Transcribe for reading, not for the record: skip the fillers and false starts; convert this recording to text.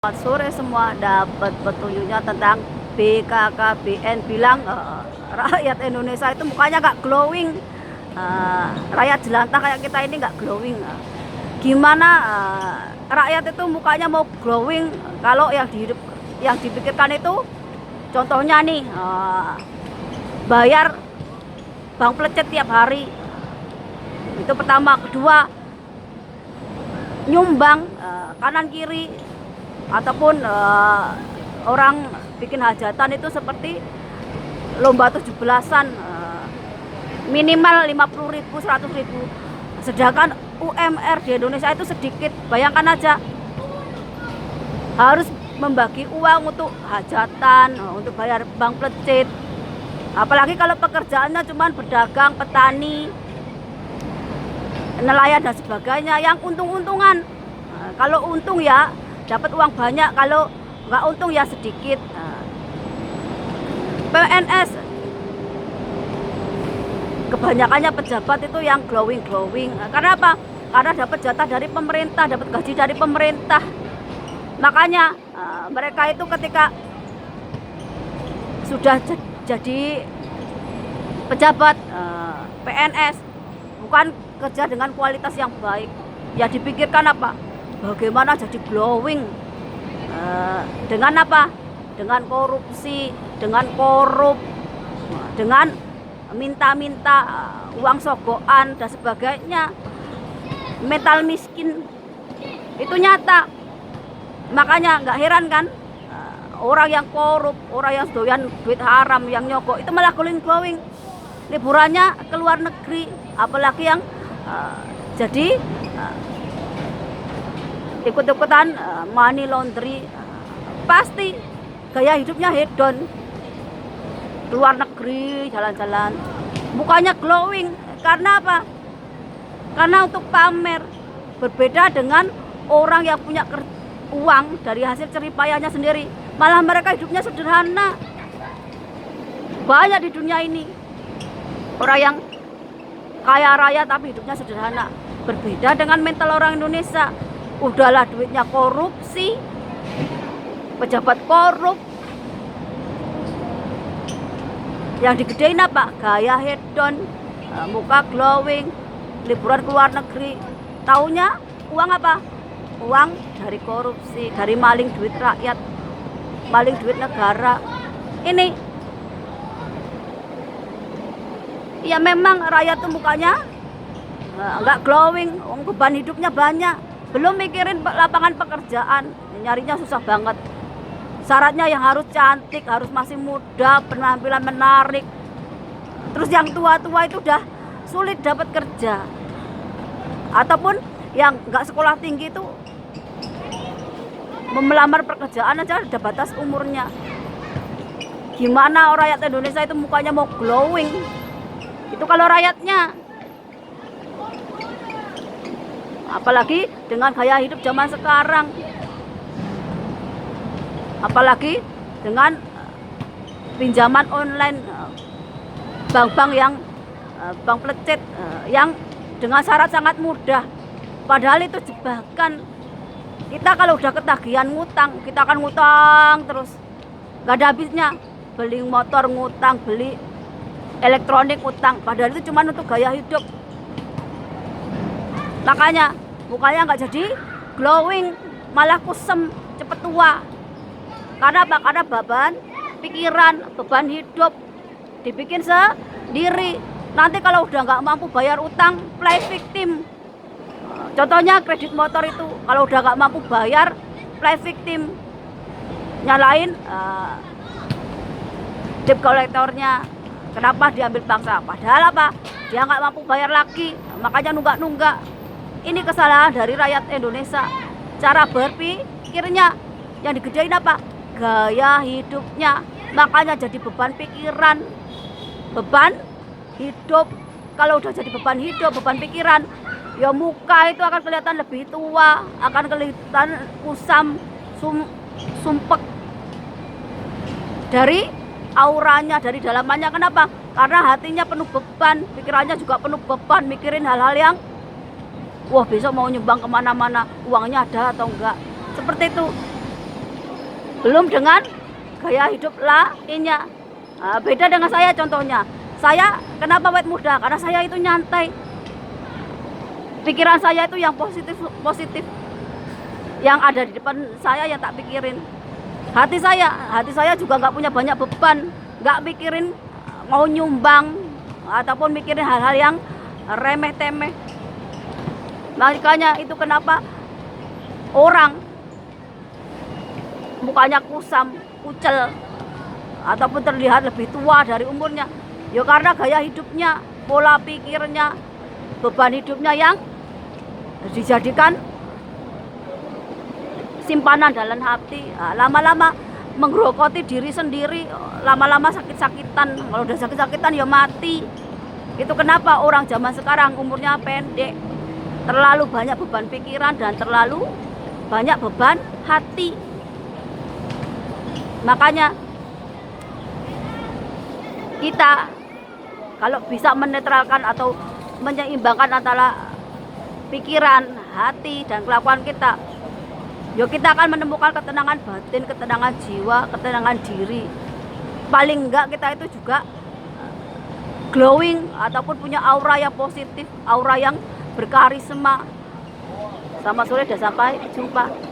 Selamat sore semua, dapat petunjuknya tentang BKKBN bilang rakyat Indonesia itu mukanya nggak glowing. Rakyat jelantah kayak kita ini nggak glowing. Gimana rakyat itu mukanya mau glowing kalau yang dipikirkan itu contohnya nih, bayar bank pelecet tiap hari, itu pertama. Kedua, nyumbang kanan kiri ataupun orang bikin hajatan itu seperti lomba 17-an, minimal 50.000, 100.000, sedangkan UMR di Indonesia itu sedikit. Bayangkan aja, harus membagi uang untuk hajatan, untuk bayar bank pelecet, apalagi kalau pekerjaannya cuma berdagang, petani, nelayan dan sebagainya yang untung-untungan. Kalau untung ya dapat uang banyak, kalau nggak untung ya sedikit. PNS kebanyakannya pejabat itu yang glowing. Karena apa? Karena dapat jatah dari pemerintah, dapat gaji dari pemerintah. Makanya mereka itu ketika sudah jadi pejabat, PNS, bukan kerja dengan kualitas yang baik, ya dipikirkan apa? Bagaimana jadi glowing, dengan apa? Dengan korupsi, dengan korup, dengan minta-minta uang sogokan dan sebagainya. Mental miskin itu nyata. Makanya nggak heran kan orang yang korup, orang yang doyan duit haram, yang nyogok itu malah glowing. Liburannya ke luar negeri, apalagi yang jadi ikut-ikutan money laundry, pasti gaya hidupnya hedon, luar negeri, jalan-jalan, mukanya glowing. Karena apa? Karena untuk pamer. Berbeda dengan orang yang punya uang dari hasil jeripayahnya sendiri, malah mereka hidupnya sederhana. Banyak di dunia ini orang yang kaya raya tapi hidupnya sederhana. Berbeda dengan mental orang Indonesia. Udahlah duitnya korupsi, pejabat korup, yang digedein apa? Gaya hedon, muka glowing, liburan ke luar negeri. Taunya uang apa? Uang dari korupsi, dari maling duit rakyat, maling duit negara. Ini ya memang rakyat tuh mukanya nggak glowing, beban hidupnya banyak. Belum mikirin lapangan pekerjaan, nyarinya susah banget. Syaratnya yang harus cantik, harus masih muda, penampilan menarik. Terus yang tua-tua itu udah sulit dapat kerja. Ataupun yang nggak sekolah tinggi itu melamar pekerjaan aja udah batas umurnya. Gimana rakyat Indonesia itu mukanya mau glowing? Itu kalau rakyatnya. Apalagi dengan gaya hidup zaman sekarang, apalagi dengan pinjaman online, bank-bank yang bank pelecet, yang dengan syarat sangat mudah. Padahal itu jebakan. Kita kalau udah ketagihan ngutang, kita akan ngutang terus, gak ada habisnya. Beli motor ngutang, beli elektronik ngutang, padahal itu cuma untuk gaya hidup. Makanya mukanya nggak jadi glowing, malah kusem, cepet tua. Karena apa? Karena beban pikiran, beban hidup dibikin sendiri. Nanti kalau udah nggak mampu bayar utang, play victim. Contohnya kredit motor itu, kalau udah nggak mampu bayar, play victim, nyalain debt collectornya. Kenapa diambil paksa? Padahal apa? Dia nggak mampu bayar lagi, makanya nunggak-nunggak. Ini kesalahan dari rakyat Indonesia. Cara berpikirnya yang digedein apa? Gaya hidupnya. Makanya jadi beban pikiran, beban hidup. Kalau udah jadi beban hidup, beban pikiran, ya muka itu akan kelihatan lebih tua, akan kelihatan kusam, sumpek dari auranya, dari dalamannya. Kenapa? Karena hatinya penuh beban, pikirannya juga penuh beban, mikirin hal-hal yang wah besok mau nyumbang kemana-mana, uangnya ada atau enggak, seperti itu. Belum dengan gaya hidup lainnya. Nah, beda dengan saya contohnya. Saya kenapa awet muda? Karena saya itu nyantai. Pikiran saya itu yang positif. Yang ada di depan saya yang tak pikirin. Hati saya juga nggak punya banyak beban, nggak mikirin mau nyumbang ataupun mikirin hal-hal yang remeh temeh. Makanya itu kenapa orang mukanya kusam, kucel, ataupun terlihat lebih tua dari umurnya. Ya karena gaya hidupnya, pola pikirnya, beban hidupnya yang dijadikan simpanan dalam hati. Lama-lama menggerogoti diri sendiri, lama-lama sakit-sakitan. Kalau udah sakit-sakitan ya mati. Itu kenapa orang zaman sekarang umurnya pendek, terlalu banyak beban pikiran dan terlalu banyak beban hati. Makanya kita kalau bisa menetralkan atau menyeimbangkan antara pikiran, hati, dan kelakuan kita, yuk kita akan menemukan ketenangan batin, ketenangan jiwa, ketenangan diri. Paling enggak kita itu juga glowing ataupun punya aura yang positif, aura yang berkarisma. Selamat sore dan sampai jumpa.